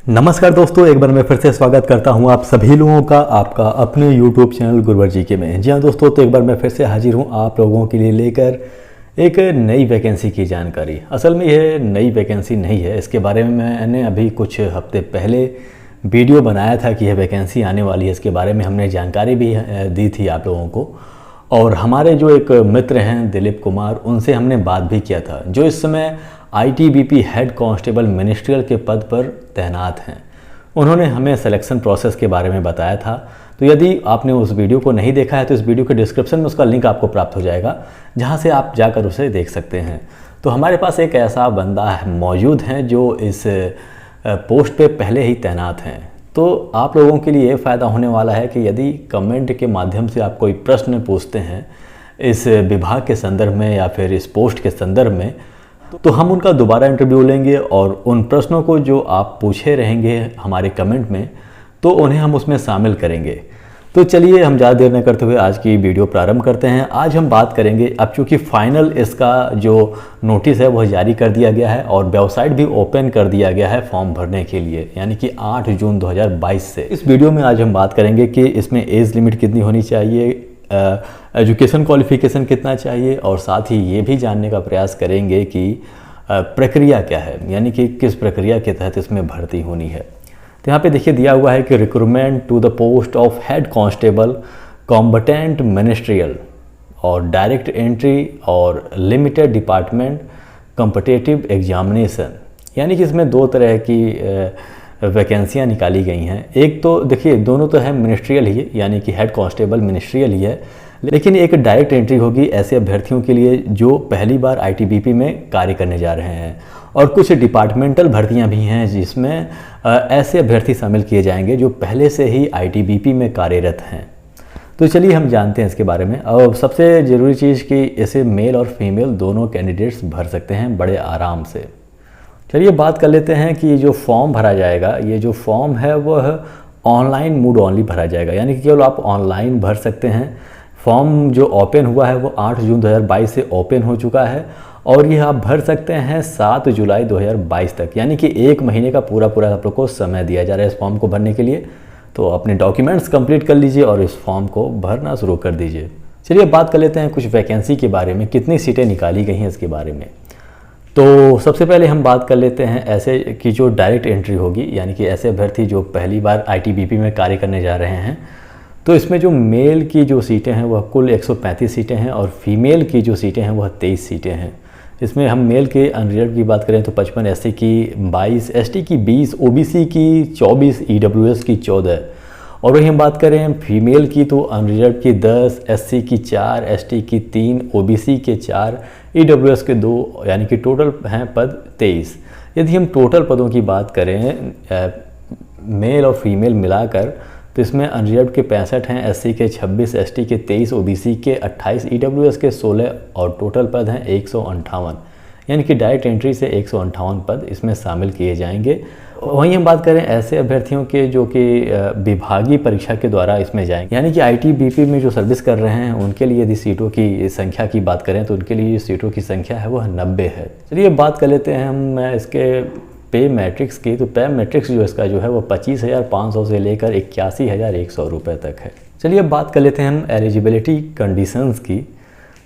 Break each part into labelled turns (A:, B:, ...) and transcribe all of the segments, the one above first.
A: नमस्कार दोस्तों, एक बार मैं फिर से स्वागत करता हूं आप सभी लोगों का आपका अपने YouTube चैनल गुरुवर जी के में। जी हाँ दोस्तों, तो एक बार मैं फिर से हाजिर हूं आप लोगों के लिए लेकर एक नई वैकेंसी की जानकारी। असल में यह नई वैकेंसी नहीं है, इसके बारे में मैंने अभी कुछ हफ्ते पहले वीडियो बनाया था कि यह वैकेंसी आने वाली है। इसके बारे में हमने जानकारी भी दी थी आप लोगों को, और हमारे जो एक मित्र हैं दिलीप कुमार, उनसे हमने बात भी किया था, जो इस समय ITBP हेड कांस्टेबल मिनिस्ट्रियल के पद पर तैनात हैं। उन्होंने हमें सिलेक्शन प्रोसेस के बारे में बताया था। तो यदि आपने उस वीडियो को नहीं देखा है तो इस वीडियो के डिस्क्रिप्शन में उसका लिंक आपको प्राप्त हो जाएगा, जहां से आप जाकर उसे देख सकते हैं। तो हमारे पास एक ऐसा बंदा मौजूद है जो इस पोस्ट पे पहले ही तैनात हैं। तो आप लोगों के लिए फ़ायदा होने वाला है कि यदि कमेंट के माध्यम से आप कोई प्रश्न पूछते हैं इस विभाग के संदर्भ में या फिर इस पोस्ट के संदर्भ में, तो हम उनका दोबारा इंटरव्यू लेंगे और उन प्रश्नों को जो आप पूछे रहेंगे हमारे कमेंट में, तो उन्हें हम उसमें शामिल करेंगे। तो चलिए हम ज़्यादा देर न करते हुए आज की वीडियो प्रारंभ करते हैं। आज हम बात करेंगे, अब चूँकि फाइनल इसका जो नोटिस है वह जारी कर दिया गया है और वेबसाइट भी ओपन कर दिया गया है फॉर्म भरने के लिए, यानी कि 8 जून 2022 से। इस वीडियो में आज हम बात करेंगे कि इसमें एज लिमिट कितनी होनी चाहिए, एजुकेशन क्वालिफिकेशन कितना चाहिए, और साथ ही ये भी जानने का प्रयास करेंगे कि प्रक्रिया क्या है, यानी कि किस प्रक्रिया के तहत इसमें भर्ती होनी है। तो यहाँ पे देखिए दिया हुआ है कि recruitment to the post of head constable combatant ministerial और डायरेक्ट एंट्री और लिमिटेड डिपार्टमेंट कॉम्पिटिटिव एग्जामिनेशन, यानी कि इसमें दो तरह की वैकेंसियाँ निकाली गई हैं। एक तो देखिए दोनों तो है मिनिस्ट्रियल ही, यानी कि हेड कांस्टेबल मिनिस्ट्रियल ही है, लेकिन एक डायरेक्ट एंट्री होगी ऐसे अभ्यर्थियों के लिए जो पहली बार ITBP में कार्य करने जा रहे हैं, और कुछ डिपार्टमेंटल भर्तियां भी हैं जिसमें ऐसे अभ्यर्थी शामिल किए जाएंगे जो पहले से ही ITBP में कार्यरत हैं। तो चलिए हम जानते हैं इसके बारे में। और सबसे ज़रूरी चीज़ कि इसे मेल और फीमेल दोनों कैंडिडेट्स भर सकते हैं बड़े आराम से। चलिए बात कर लेते हैं कि जो फॉर्म भरा जाएगा, ये जो फॉर्म है वह ऑनलाइन मोड ओनली भरा जाएगा, यानी कि केवल आप ऑनलाइन भर सकते हैं। फॉर्म जो ओपन हुआ है वो 8 जून 2022 से ओपन हो चुका है, और ये आप भर सकते हैं 7 जुलाई 2022 तक, यानी कि 1 महीने का पूरा आप लोग को समय दिया जा रहा है इस फॉर्म को भरने के लिए। तो अपने डॉक्यूमेंट्स कंप्लीट कर लीजिए और इस फॉर्म को भरना शुरू कर दीजिए। चलिए बात कर लेते हैं कुछ वैकेंसी के बारे में, कितनी सीटें निकाली गई हैं इसके बारे में। तो सबसे पहले हम बात कर लेते हैं ऐसे कि जो डायरेक्ट एंट्री होगी, यानी कि ऐसे अभ्यर्थी जो पहली बार ITBP में कार्य करने जा रहे हैं। तो इसमें जो मेल की जो सीटें हैं वह कुल 135 सीटें हैं, और फीमेल की जो सीटें हैं वह 23 सीटें हैं। इसमें हम मेल के अनरिजर्व की बात करें तो 55, SC की 22, ST की 20, OBC की 24, EWS की 14, और वही हम बात करें फीमेल की तो अनरिजर्व की 10, SC की 4, ST की 3, OBC के 4, EWS के 2, यानी कि टोटल हैं पद 23। यदि हम टोटल पदों की बात करें मेल और फीमेल मिलाकर, तो इसमें अनरिजर्व के 65 हैं, SC के 26, ST के 23, OBC के 28, EWS के 16, और टोटल पद हैं 158, यानी कि डायरेक्ट एंट्री से 158 पद इसमें शामिल किए जाएंगे। वहीं हम बात करें ऐसे अभ्यर्थियों के जो कि विभागीय परीक्षा के द्वारा इसमें जाएंगे, यानी कि ITBP में जो सर्विस कर रहे हैं उनके लिए यदि सीटों की संख्या की बात करें तो उनके लिए सीटों की संख्या है वह 90 है। चलिए बात कर लेते हैं हम इसके पे मैट्रिक्स की। तो पे मैट्रिक्स जो इसका जो है वो 25,500 से लेकर 81,100 रुपये तक है। चलिए अब बात कर लेते हैं हम एलिजिबिलिटी कंडीशंस की।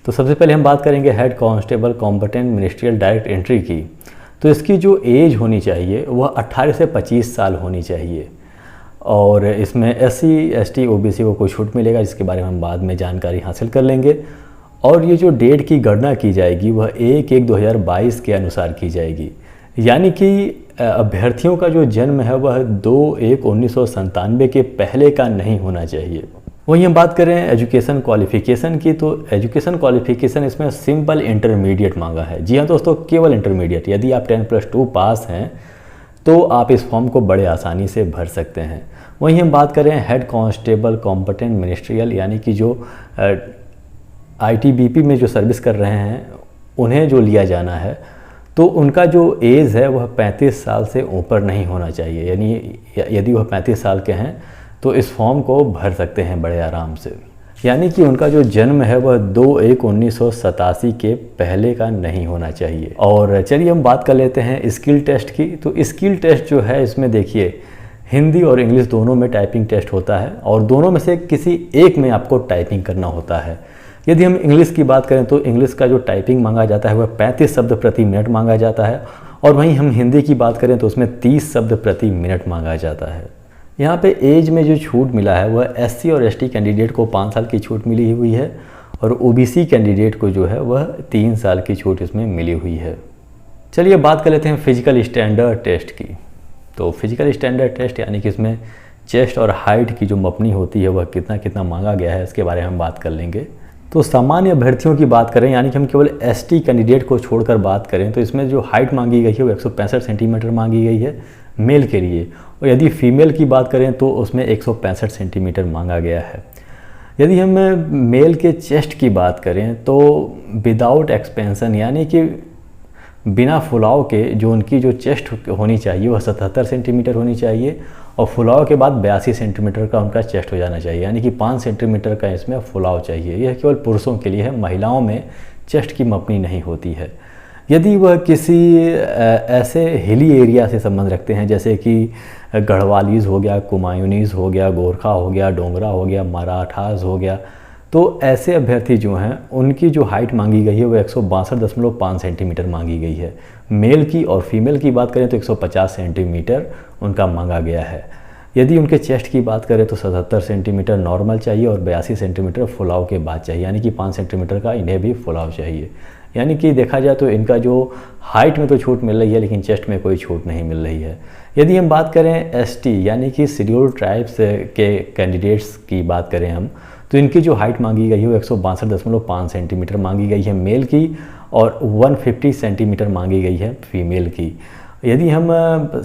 A: तो सबसे पहले हम बात करेंगे head constable competent ministerial direct entry की। तो इसकी जो एज होनी चाहिए वह 18 से 25 साल होनी चाहिए, और इसमें SC ST OBC को कोई छूट मिलेगा जिसके बारे में हम बाद में जानकारी हासिल कर लेंगे। और ये जो डेट की गणना की जाएगी वह 1/1/2022 के अनुसार की जाएगी, यानी कि अभ्यर्थियों का जो जन्म है वह 2/1/1997 के पहले का नहीं होना चाहिए। वहीं हम बात करें एजुकेशन क्वालिफिकेशन की, तो एजुकेशन क्वालिफिकेशन इसमें सिंपल इंटरमीडिएट मांगा है। जी हाँ दोस्तों, केवल इंटरमीडिएट। यदि आप 10+2 पास हैं तो आप इस फॉर्म को बड़े आसानी से भर सकते हैं। वहीं हम बात करें हेड कांस्टेबल कॉम्पिटेंट मिनिस्ट्रियल, यानी कि जो ITBP में जो सर्विस कर रहे हैं उन्हें जो लिया जाना है, तो उनका जो एज है वह 35 साल से ऊपर नहीं होना चाहिए, यानी यदि वह 35 साल के हैं तो इस फॉर्म को भर सकते हैं बड़े आराम से। यानी कि उनका जो जन्म है वह 2/1/1987 के पहले का नहीं होना चाहिए। और चलिए हम बात कर लेते हैं स्किल टेस्ट की। तो स्किल टेस्ट जो है इसमें देखिए हिंदी और इंग्लिश दोनों में टाइपिंग टेस्ट होता है और दोनों में से किसी एक में आपको टाइपिंग करना होता है। यदि हम इंग्लिश की बात करें तो इंग्लिश का जो टाइपिंग मांगा जाता है वह 35 शब्द प्रति मिनट मांगा जाता है और वहीं हम हिंदी की बात करें तो उसमें 30 शब्द प्रति मिनट मांगा जाता है। यहाँ पे एज में जो छूट मिला है वह SC और ST कैंडिडेट को 5 साल की छूट मिली हुई है और OBC कैंडिडेट को जो है वह 3 साल की छूट इसमें मिली हुई है। चलिए बात कर लेते हैं फिजिकल स्टैंडर्ड टेस्ट की। तो फिजिकल स्टैंडर्ड टेस्ट यानी कि इसमें चेस्ट और हाइट की जो मपनी होती है वह कितना कितना मांगा गया है इसके बारे में हम बात कर लेंगे। तो सामान्य अभ्यर्थियों की बात करें यानी कि हम केवल ST कैंडिडेट को छोड़कर बात करें तो इसमें जो हाइट मांगी गई है वो 165 सेंटीमीटर मांगी गई है मेल के लिए, और यदि फीमेल की बात करें तो उसमें 165 सेंटीमीटर मांगा गया है। यदि हम मेल के चेस्ट की बात करें तो विदाउट एक्सपेंशन यानी कि बिना फुलाव के जो उनकी जो चेस्ट होनी चाहिए वह 77 सेंटीमीटर होनी चाहिए और फुलाव के बाद 82 सेंटीमीटर का उनका चेस्ट हो जाना चाहिए, यानी कि 5 सेंटीमीटर का इसमें फुलाव चाहिए। यह केवल पुरुषों के लिए है, महिलाओं में चेस्ट की मपनी नहीं होती है। यदि वह किसी ऐसे हिली एरिया से संबंध रखते हैं जैसे कि गढ़वालीज़ हो गया, कुमायूनीज़ हो गया, गोरखा हो गया, डोगरा हो गया, मराठास हो गया, तो ऐसे अभ्यर्थी जो हैं उनकी जो हाइट मांगी गई है वो 162.5 सेंटीमीटर मांगी गई है। मेल की और फीमेल की बात करें तो 150 सेंटीमीटर उनका मांगा गया है। यदि उनके चेस्ट की बात करें तो 77 सेंटीमीटर नॉर्मल चाहिए और 82 सेंटीमीटर फुलाव के बाद चाहिए, यानी कि 5 सेंटीमीटर का इन्हें भी फुलाव चाहिए। यानी कि देखा जाए तो इनका जो हाइट में तो छूट मिल रही है लेकिन चेस्ट में कोई छूट नहीं मिल रही है। यदि हम बात करें ST यानी कि शेड्यूल्ड ट्राइब्स के कैंडिडेट्स की बात करें हम तो इनकी जो हाइट मांगी गई है वो 162.5 सेंटीमीटर मांगी गई है मेल की और 150 सेंटीमीटर मांगी गई है फीमेल की। यदि हम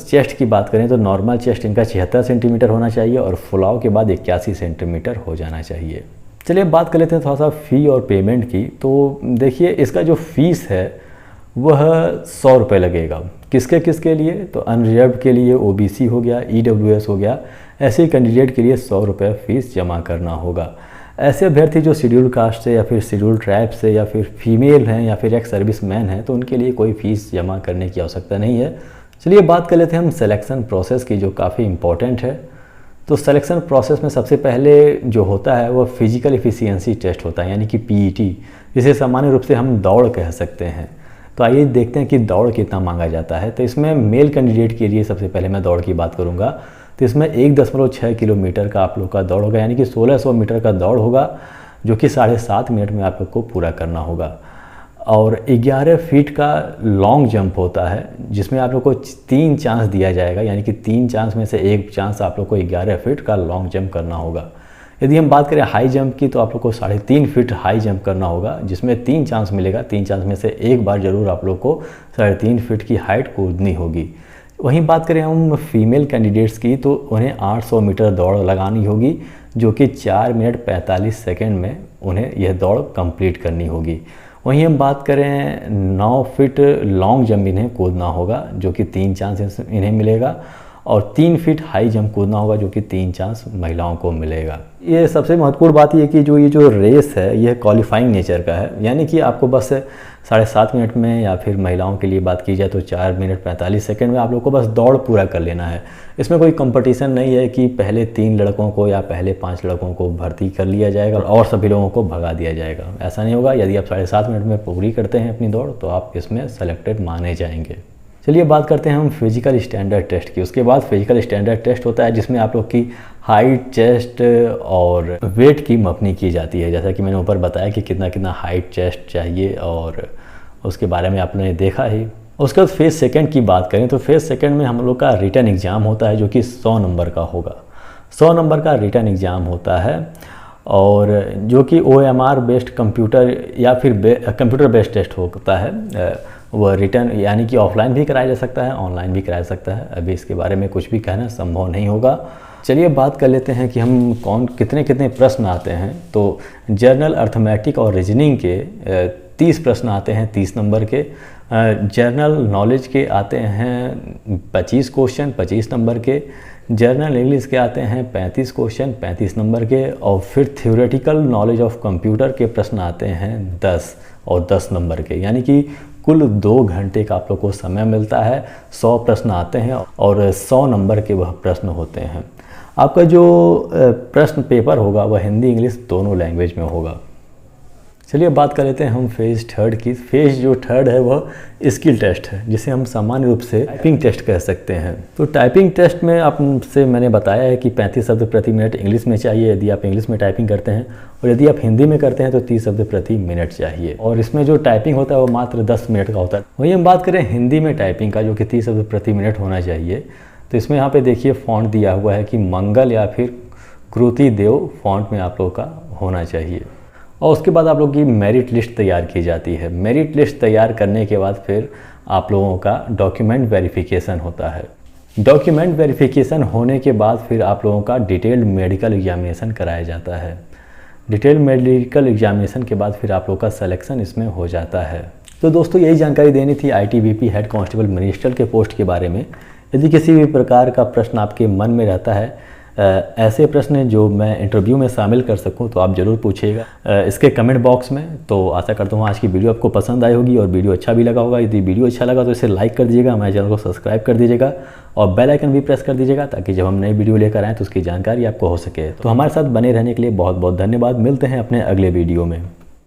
A: चेस्ट की बात करें तो नॉर्मल चेस्ट इनका 76 सेंटीमीटर होना चाहिए और फुलाव के बाद 81 सेंटीमीटर हो जाना चाहिए। चलिए बात कर लेते हैं थोड़ा सा फ़ी और पेमेंट की। तो देखिए इसका जो फ़ीस है वह 100 रुपये लगेगा। किसके किसके लिए? तो अनरिजर्व के लिए, OBC हो गया, EWS हो गया, ऐसे कैंडिडेट के लिए 100 रुपये फ़ीस जमा करना होगा। ऐसे अभ्यर्थी जो शेड्यूल कास्ट से या फिर शेड्यूल ट्राइब से या फिर फीमेल हैं या फिर एक्स सर्विस मैन हैं तो उनके लिए कोई फ़ीस जमा करने की आवश्यकता नहीं है। चलिए बात कर लेते हैं हम सिलेक्शन प्रोसेस की जो काफ़ी इम्पॉर्टेंट है। तो सिलेक्शन प्रोसेस में सबसे पहले जो होता है वो फिजिकल एफिशिएंसी टेस्ट होता है, यानी कि PET, जिसे सामान्य रूप से हम दौड़ कह सकते हैं। तो आइए देखते हैं कि दौड़ कितना मांगा जाता है। तो इसमें मेल कैंडिडेट के लिए सबसे पहले मैं दौड़ की बात करूंगा। तो इसमें 1.6 किलोमीटर का आप लोग का दौड़ होगा, यानी कि 1600 मीटर का दौड़ होगा जो कि 7.5 मिनट में आप लोग को पूरा करना होगा। और 11 फीट का लॉन्ग जंप होता है जिसमें आप लोग को 3 चांस दिया जाएगा, यानी कि 3 चांस में से 1 चांस आप लोग को 11 फीट का लॉन्ग जंप करना होगा। यदि हम बात करें हाई जंप की तो आप लोग को 3.5 फीट हाई जंप करना होगा जिसमें 3 चांस मिलेगा। 3 चांस में से एक बार जरूर आप लोग को 3.5 फीट की हाइट कूदनी होगी। वहीं बात करें हम फीमेल कैंडिडेट्स की तो उन्हें 800 मीटर दौड़ लगानी होगी जो कि 4 मिनट 45 सेकेंड में उन्हें यह दौड़ कंप्लीट करनी होगी। वहीं हम बात करें 9 फीट लॉन्ग जंप इन्हें कूदना होगा जो कि 3 चांस इन्हें मिलेगा और 3 फीट हाई जंप कूदना होगा जो कि 3 चांस महिलाओं को मिलेगा। ये सबसे महत्वपूर्ण बात ये कि ये जो रेस है यह क्वालिफाइंग नेचर का है, यानी कि आपको बस 7.5 मिनट में या फिर महिलाओं के लिए बात की जाए तो 4 मिनट 45 सेकंड में आप लोग को बस दौड़ पूरा कर लेना है। इसमें कोई कंपटीशन नहीं है कि पहले 3 लड़कों को या पहले 5 लड़कों को भर्ती कर लिया जाएगा और सभी लोगों को भगा दिया जाएगा, ऐसा नहीं होगा। यदि आप 7.5 मिनट में पूरी करते हैं अपनी दौड़ तो आप इसमें सेलेक्टेड माने जाएंगे। चलिए बात करते हैं हम फिजिकल स्टैंडर्ड टेस्ट की। उसके बाद फिजिकल स्टैंडर्ड टेस्ट होता है जिसमें आप लोग की हाइट, चेस्ट और वेट की मपनी की जाती है। जैसा कि मैंने ऊपर बताया कि कितना कितना हाइट, चेस्ट चाहिए और उसके बारे में आपने देखा ही। उसके बाद फेज सेकंड की बात करें तो फेज सेकंड में हम लोग का रिटन एग्ज़ाम होता है जो कि 100 नंबर का होगा। 100 नंबर का रिटन एग्ज़ाम होता है और जो कि OMR बेस्ड कंप्यूटर या फिर कंप्यूटर बेस्ड टेस्ट होता है। वह रिटर्न यानी कि ऑफलाइन भी कराया जा सकता है, ऑनलाइन भी कराया जा सकता है। अभी इसके बारे में कुछ भी कहना संभव नहीं होगा। चलिए बात कर लेते हैं कि हम कितने कितने प्रश्न आते हैं। तो जर्नल, अर्थमेटिक और रीजनिंग के 30 प्रश्न आते हैं 30 नंबर के। जर्नल नॉलेज के आते हैं 25 क्वेश्चन 25 नंबर के, जर्नल इंग्लिश के आते हैं 35 क्वेश्चन 35 नंबर के, और फिर थ्योरेटिकल नॉलेज ऑफ कंप्यूटर के प्रश्न आते हैं 10 और 10 नंबर के। यानी कि कुल 2 घंटे का आप लोग को समय मिलता है। 100 प्रश्न आते हैं और 100 नंबर के वह प्रश्न होते हैं। आपका जो प्रश्न पेपर होगा वह हिंदी इंग्लिश दोनों लैंग्वेज में होगा। चलिए बात कर लेते हैं हम फेज़ 3 की। फेज़ जो 3 है वह स्किल टेस्ट है, जिसे हम सामान्य रूप से टाइपिंग टेस्ट कह सकते हैं। तो टाइपिंग टेस्ट में आपसे मैंने बताया है कि 35 शब्द प्रति मिनट इंग्लिश में चाहिए यदि आप इंग्लिश में टाइपिंग करते हैं, और यदि आप हिंदी में करते हैं तो 30 शब्द प्रति मिनट चाहिए। और इसमें जो टाइपिंग होता है वो मात्र 10 मिनट का होता है। वहीं हम बात करें हिंदी में टाइपिंग का, जो कि 30 शब्द प्रति मिनट होना चाहिए, तो इसमें यहाँ पे देखिए फ़ॉन्ट दिया हुआ है कि मंगल या फिर कृति देव फ़ॉन्ट में आप लोगों का होना चाहिए। और उसके बाद आप लोगों की मेरिट लिस्ट तैयार की जाती है। मेरिट लिस्ट तैयार करने के बाद फिर आप लोगों का डॉक्यूमेंट वेरिफिकेशन होता है। डॉक्यूमेंट वेरिफिकेशन होने के बाद फिर आप लोगों का डिटेल्ड मेडिकल एग्जामिनेशन कराया जाता है। डिटेल्ड मेडिकल एग्जामिनेशन के बाद फिर आप लोगों का सिलेक्शन इसमें हो जाता है। तो दोस्तों यही जानकारी देनी थी ITBP हेड कांस्टेबल मिनिस्टर के पोस्ट के बारे में। यदि किसी भी प्रकार का प्रश्न आपके मन में रहता है, ऐसे प्रश्न जो मैं इंटरव्यू में शामिल कर सकूं, तो आप ज़रूर पूछिएगा इसके कमेंट बॉक्स में। तो आशा करता हूं आज की वीडियो आपको पसंद आई होगी और वीडियो अच्छा भी लगा होगा। यदि वीडियो अच्छा लगा तो इसे लाइक कर दीजिएगा, हमारे चैनल को सब्सक्राइब कर दीजिएगा और बेल आइकन भी प्रेस कर दीजिएगा, ताकि जब हम नई वीडियो लेकर आएँ तो उसकी जानकारी आपको हो सके। तो हमारे साथ बने रहने के लिए बहुत बहुत धन्यवाद। मिलते हैं अपने अगले वीडियो में।